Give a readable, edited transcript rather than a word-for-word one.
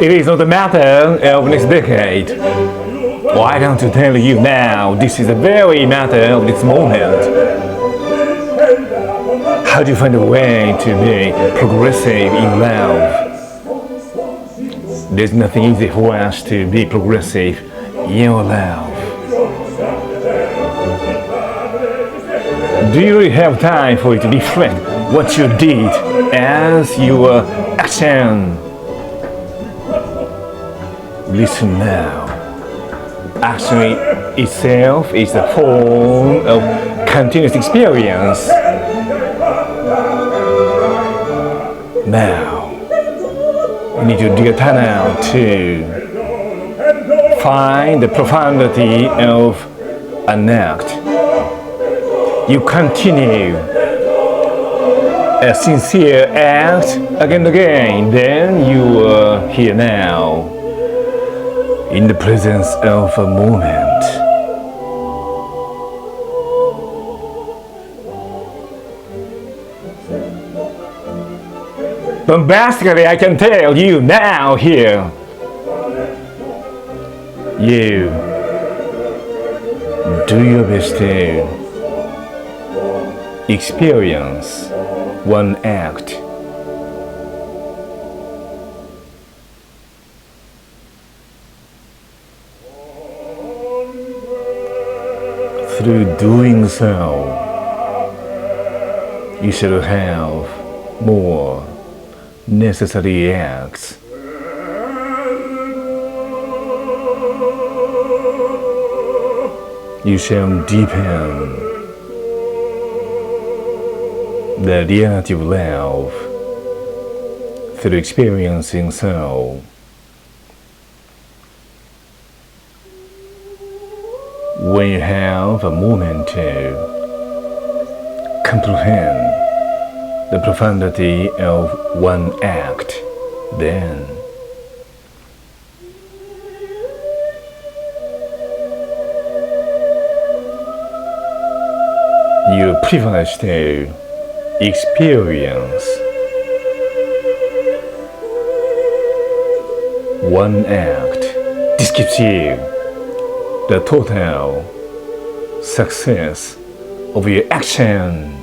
It is not a matter of next decade. Why don't I tell you now? This is a very matter of this moment. How do you find a way to be progressive in love? There's nothing easy for us to be progressive in your love. Do you really have time for you to reflect what you did as your action? Listen now. Action itself is a form of continuous experience. Now, you need to dig a tunnel to find the profundity of an act. You continue a sincere act again and again, then you are here now, in the presence of a moment. Bombastically, I can tell you now here, you do your best to experience one act. Through doing so, you shall have more necessary acts. You shall deepen the reality of love through experiencing so. When you have a moment to comprehend the profundity of one act, then you're privileged to experience one act. This gives you the total success of your action.